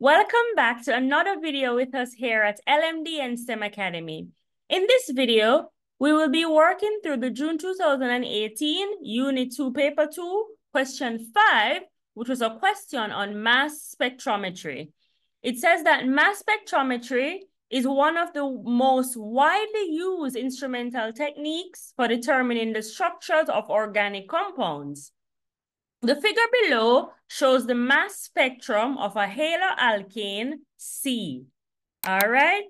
Welcome back to another video with us here at LMD and STEM Academy. In this video, we will be working through the June 2018 Unit 2 Paper 2, Question 5, which was a question on mass spectrometry. It says that mass spectrometry is one of the most widely used instrumental techniques for determining the structures of organic compounds. The figure below shows the mass spectrum of a haloalkane C. All right,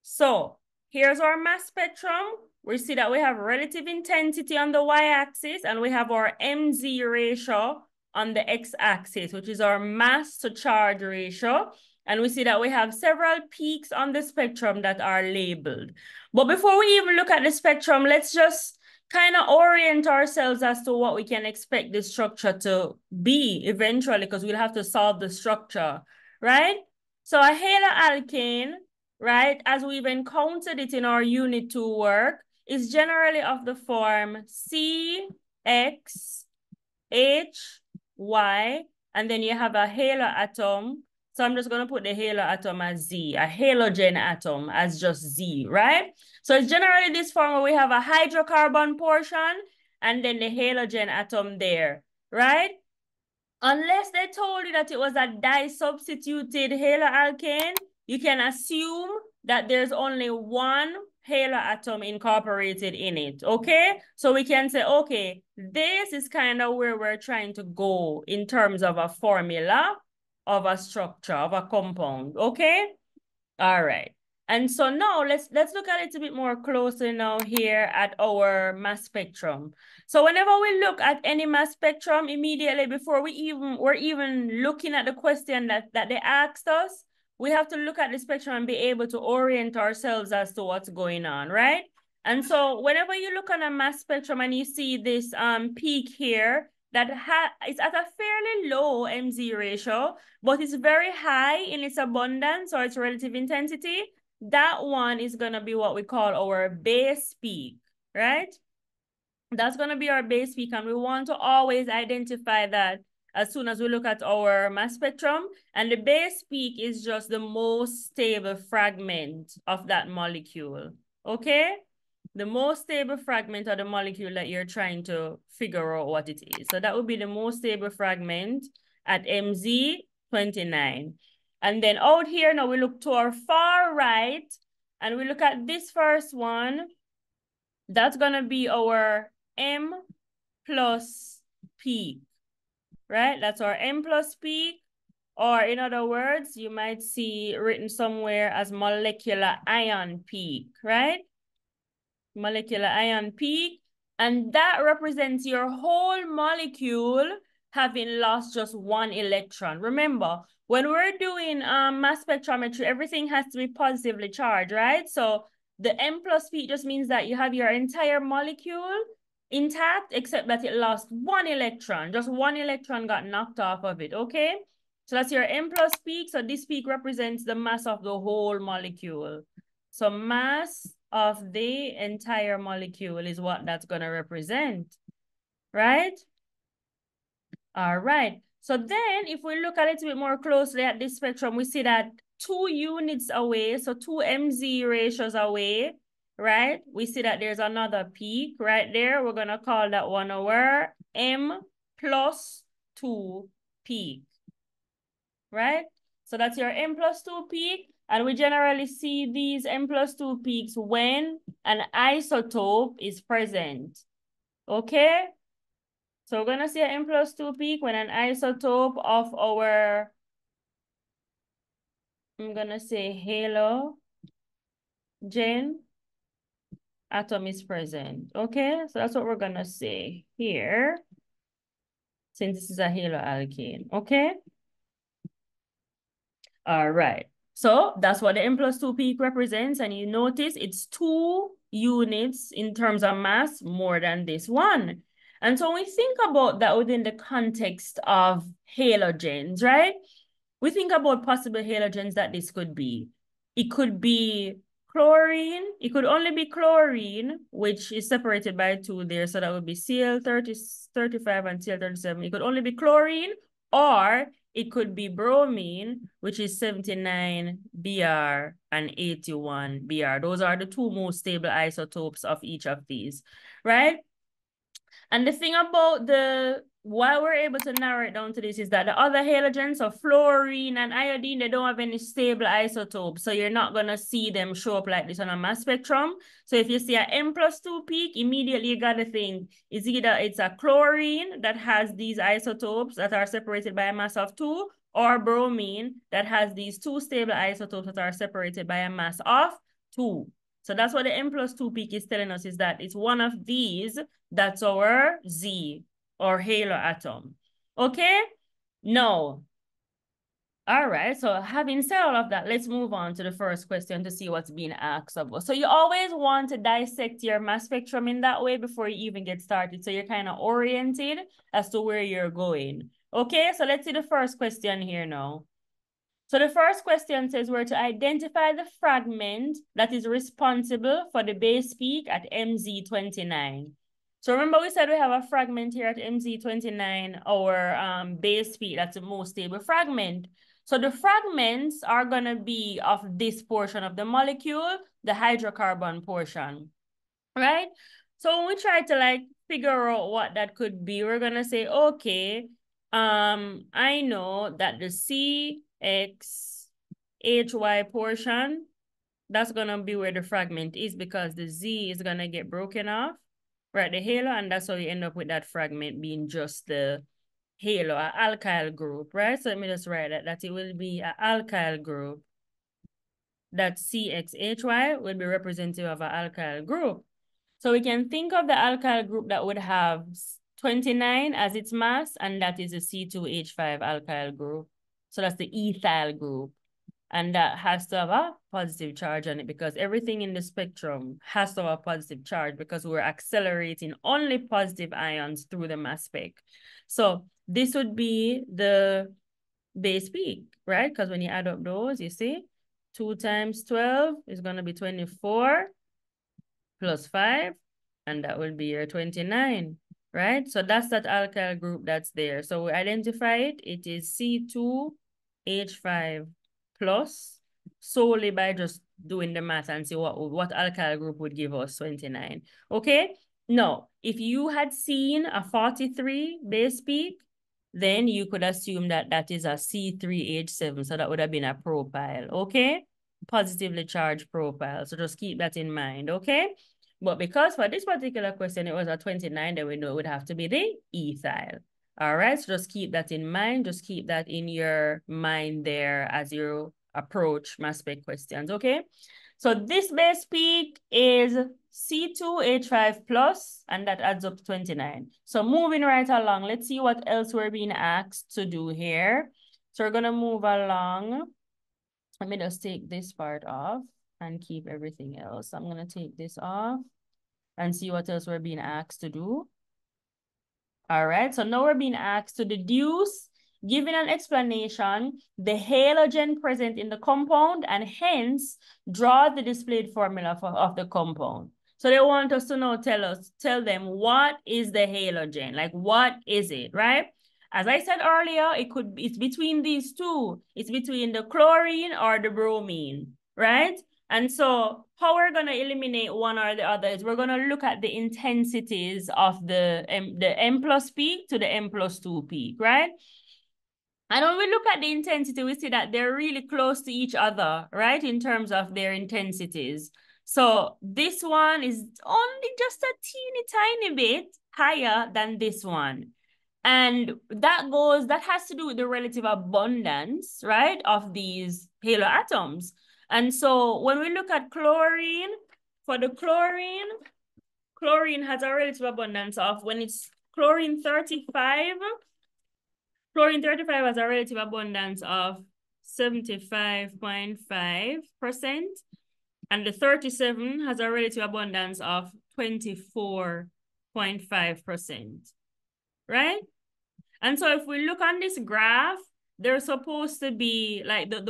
so here's our mass spectrum. We see that we have relative intensity on the y-axis and we have our MZ ratio on the x-axis, which is our mass to charge ratio. And we see that we have several peaks on the spectrum that are labeled. But before we even look at the spectrum, let's just kind of orient ourselves as to what we can expect the structure to be eventually, because we'll have to solve the structure, right? So a haloalkane, right, as we've encountered it in our Unit 2 work, is generally of the form CXHY, and then you have a halo atom. So I'm just going to put the halo atom as Z, a halogen atom as just Z, right? So it's generally this form where we have a hydrocarbon portion and then the halogen atom there, right? Unless they told you that it was a disubstituted haloalkane, you can assume that there's only one halo atom incorporated in it, okay? So we can say, okay, this is kind of where we're trying to go in terms of a formula of a structure of a compound, okay? All right. And so now let's look at it a bit more closely now here at our mass spectrum. So whenever we look at any mass spectrum, immediately before we're even looking at the question that they asked us, we have to look at the spectrum and be able to orient ourselves as to what's going on, right? And so whenever you look on a mass spectrum and you see this peak here, that is at a fairly low MZ ratio, but it's very high in its abundance or its relative intensity, that one is going to be what we call our base peak, right? That's going to be our base peak, and we want to always identify that as soon as we look at our mass spectrum. And the base peak is just the most stable fragment of that molecule, okay? The most stable fragment of the molecule that you're trying to figure out what it is. So that would be the most stable fragment at MZ 29. And then out here, now we look to our far right, and we look at this first one. That's going to be our M plus peak, right? That's our M plus peak. Or in other words, you might see written somewhere as molecular ion peak, right? Molecular ion peak, and that represents your whole molecule having lost just one electron. Remember, when we're doing mass spectrometry, everything has to be positively charged, right? So the M plus peak just means that you have your entire molecule intact, except that it lost one electron. Just one electron got knocked off of it, okay? So that's your M plus peak. So this peak represents the mass of the whole molecule. So mass of the entire molecule is what that's going to represent, right? All right. So then if we look a little bit more closely at this spectrum, we see that 2 units away, so 2 MZ ratios away, right? We see that there's another peak right there. We're going to call that one our M plus 2 peak, right? So that's your M plus 2 peak. And we generally see these M plus 2 peaks when an isotope is present, okay? So we're gonna see an M plus 2 peak when an isotope of our, I'm gonna say halogen atom is present, okay? So that's what we're gonna say here, since this is a haloalkane, okay? All right. So that's what the M plus 2 peak represents. And you notice it's 2 units in terms of mass more than this one. And so when we think about that within the context of halogens, right? We think about possible halogens that this could be. It could be chlorine. It could only be chlorine, which is separated by 2 there. So that would be Cl35 and Cl37. It could only be chlorine, or it could be bromine, which is 79 Br and 81 Br. Those are the two most stable isotopes of each of these, right? And the thing about why we're able to narrow it down to this is that the other halogens, so fluorine and iodine, they don't have any stable isotopes. So you're not going to see them show up like this on a mass spectrum. So if you see an M+2 peak, immediately you got to think it's either it's a chlorine that has these isotopes that are separated by a mass of 2, or bromine that has these two stable isotopes that are separated by a mass of 2. So that's what the M+2 peak is telling us, is that it's one of these that's our Z or halo atom. Okay? No. All right, so having said all of that, let's move on to the first question to see what's being asked of us. So you always want to dissect your mass spectrum in that way before you even get started. So you're kind of oriented as to where you're going. Okay, so let's see the first question here now. So the first question says we're to identify the fragment that is responsible for the base peak at MZ29. So remember we said we have a fragment here at MZ29, our base peak, that's the most stable fragment. So the fragments are going to be of this portion of the molecule, the hydrocarbon portion, right? So when we try to like figure out what that could be, we're going to say, okay, I know that the CXHY portion, that's going to be where the fragment is, because the Z is going to get broken off, right, the halo, and that's how you end up with that fragment being just the halo, an alkyl group, right? So let me just write that it will be an alkyl group. That CXHY will be representative of an alkyl group. So we can think of the alkyl group that would have 29 as its mass, and that is a C2H5 alkyl group. So that's the ethyl group. And that has to have a positive charge on it, because everything in the spectrum has to have a positive charge, because we're accelerating only positive ions through the mass spec. So this would be the base peak, right? Because when you add up those, you see, 2 times 12 is going to be 24 plus 5, and that will be your 29, right? So that's that alkyl group that's there. So we identify it. It is C2H5 plus, solely by just doing the math and see what alkyl group would give us 29. Okay? Now, if you had seen a 43 base peak, then you could assume that that is a C3H7. So that would have been a propyl. Okay? Positively charged propyl. So just keep that in mind. Okay? But because for this particular question, it was a 29, then we know it would have to be the ethyl. All right, so just keep that in mind. Just keep that in your mind there as you approach mass spec questions, okay? So this base peak is C2H5 plus, and that adds up to 29. So moving right along, let's see what else we're being asked to do here. So we're gonna move along. Let me just take this part off and keep everything else. I'm gonna take this off and see what else we're being asked to do. All right, so now we're being asked to deduce, giving an explanation, the halogen present in the compound, and hence draw the displayed formula of the compound. So they want us to now tell them what is the halogen, like what is it, right? As I said earlier, it's between these two. It's between the chlorine or the bromine, right? And so how we're going to eliminate one or the other is we're going to look at the intensities of the M plus peak to the M+2 peak, right? And when we look at the intensity, we see that they're really close to each other, right, in terms of their intensities. So this one is only just a teeny tiny bit higher than this one. And that has to do with the relative abundance, right, of these haloatoms. And so when we look at chlorine, for the chlorine has a relative abundance of, when it's chlorine 35 has a relative abundance of 75.5%, and the 37 has a relative abundance of 24.5%, right? And so if we look on this graph, they're supposed to be like the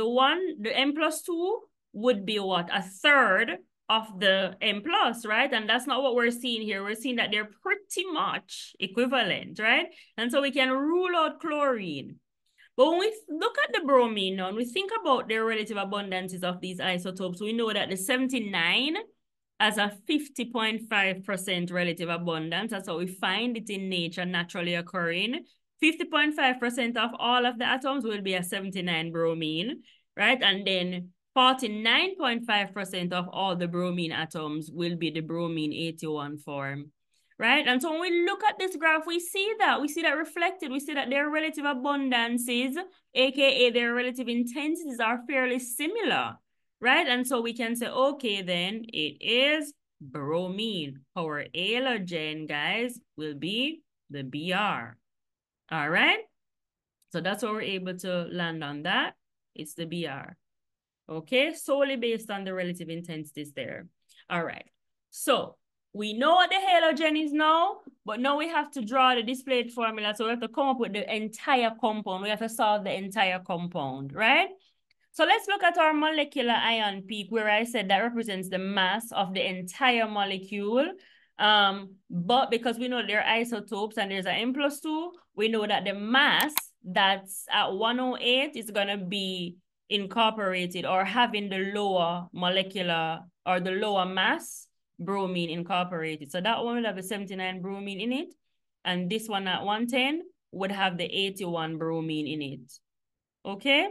M+2 would be what? A third of the M+, right? And that's not what we're seeing here. We're seeing that they're pretty much equivalent, right? And so we can rule out chlorine. But when we look at the bromine now, and we think about the relative abundances of these isotopes, we know that the 79 has a 50.5% relative abundance. That's how we find it in nature, naturally occurring. 50.5% of all of the atoms will be a 79 bromine, right? And then 49.5% of all the bromine atoms will be the bromine 81 form, right? And so when we look at this graph, we see that reflected. We see that their relative abundances, aka their relative intensities, are fairly similar, right? And so we can say, okay, then it is bromine. Our halogen, guys, will be the Br. All right? So that's what we're able to land on that. It's the Br. Okay, solely based on the relative intensities there. All right, so we know what the halogen is now, but now we have to draw the displayed formula. So we have to come up with the entire compound. We have to solve the entire compound, right? So let's look at our molecular ion peak, where I said that represents the mass of the entire molecule. But because we know they're isotopes and there's an M+2, we know that the mass that's at 108 is going to be incorporated or having the lower molecular or the lower mass bromine incorporated. So that one will have a 79 bromine in it. And this one at 110 would have the 81 bromine in it. Okay?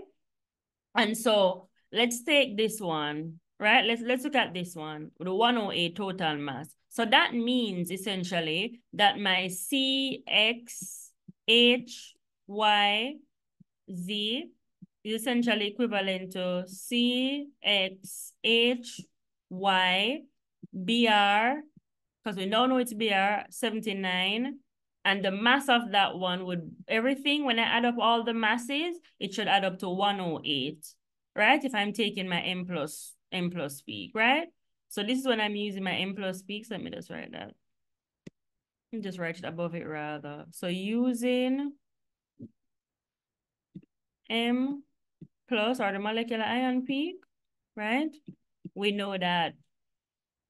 And so let's take this one, right? Let's look at this one, the 108 total mass. So that means essentially that my CXHYZ is essentially equivalent to CXHYBr, because we now know it's Br, 79. And the mass of that one would, everything, when I add up all the masses, it should add up to 108, right? If I'm taking my M plus peak, right? So this is when I'm using my M plus peaks. Let me just write that. Let me just write it above it rather. So using M plus, or the molecular ion peak, right? We know that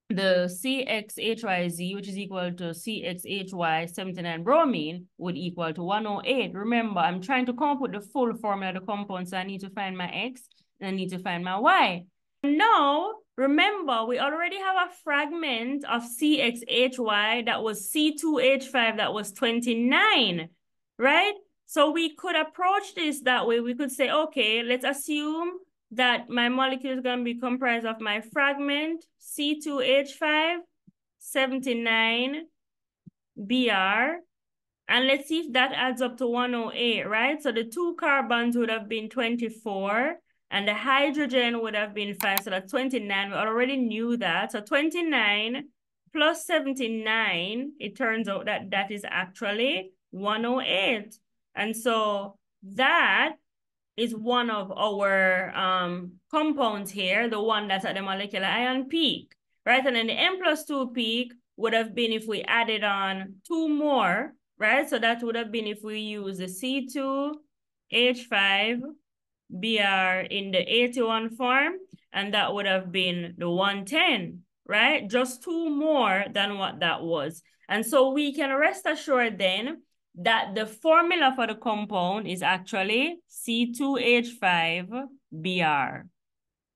the CXHYZ, which is equal to CXHY 79 bromine, would equal to 108. Remember, I'm trying to come up with the full formula of the compound, so I need to find my X and I need to find my Y. Now, remember, we already have a fragment of CXHY that was C2H5 that was 29, right? So we could approach this that way. We could say, okay, let's assume that my molecule is going to be comprised of my fragment, C2H5, 79, Br, and let's see if that adds up to 108, right? So the two carbons would have been 24, and the hydrogen would have been 5, so that's 29. We already knew that. So 29 plus 79, it turns out that that is actually 108. And so that is one of our compounds here, the one that's at the molecular ion peak, right? And then the M+2 peak would have been if we added on 2 more, right? So that would have been if we use the C2H5 Br in the 81 form, and that would have been the 110, right? Just 2 more than what that was. And so we can rest assured then that the formula for the compound is actually C2H5Br.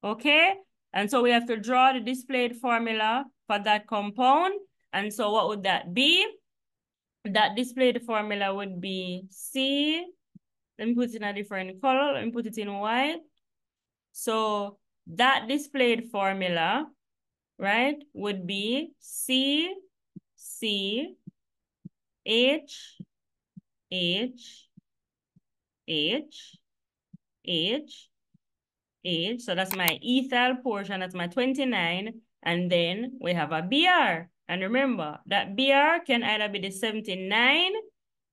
Okay? And so we have to draw the displayed formula for that compound. And so what would that be? That displayed formula would be C, let me put it in a different color, let me put it in white. So that displayed formula, right, would be C, C, H, H, H, H, H. So that's my ethyl portion, that's my 29. And then we have a Br. And remember, that Br can either be the 79,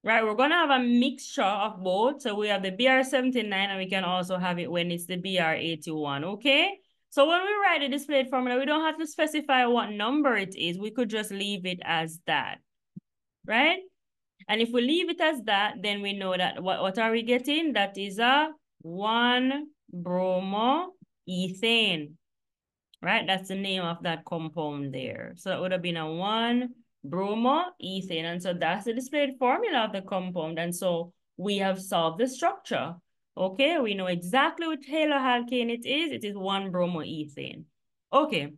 right? We're going to have a mixture of both. So we have the Br79 and we can also have it when it's the Br81, okay? So when we write the displayed formula, we don't have to specify what number it is. We could just leave it as that, right? And if we leave it as that, then we know that what are we getting? That is a 1-bromoethane, right? That's the name of that compound there. So that would have been a 1-bromoethane. And so that's the displayed formula of the compound. And so we have solved the structure. Okay, we know exactly which haloalkane it is. It is 1-bromoethane. Okay,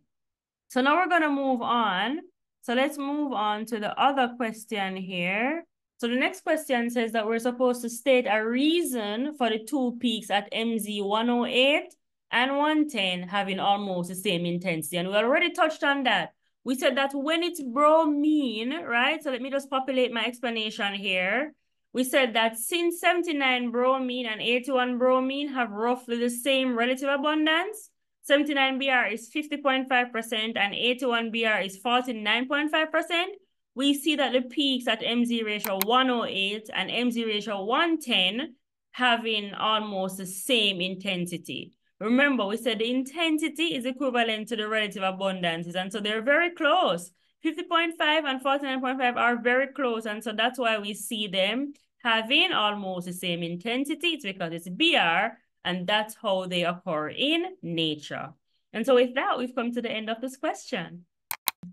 so now we're going to move on. So let's move on to the other question here. So the next question says that we're supposed to state a reason for the two peaks at MZ 108 and 110 having almost the same intensity. And we already touched on that. We said that when it's bromine, right? So let me just populate my explanation here. We said that since 79 bromine and 81 bromine have roughly the same relative abundance, 79 Br is 50.5% and 81 Br is 49.5%. We see that the peaks at MZ ratio 108 and MZ ratio 110 having almost the same intensity. Remember, we said the intensity is equivalent to the relative abundances, and so they're very close. 50.5 and 49.5 are very close, and so that's why we see them having almost the same intensity. It's because it's Br, and that's how they occur in nature. And so with that, we've come to the end of this question.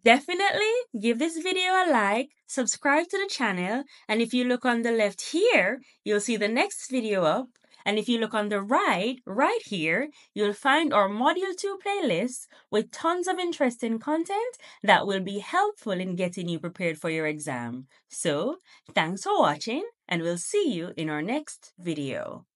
Definitely give this video a like, subscribe to the channel, and if you look on the left here, you'll see the next video up. And if you look on the right here, you'll find our Module 2 playlist with tons of interesting content that will be helpful in getting you prepared for your exam. So, thanks for watching, and we'll see you in our next video.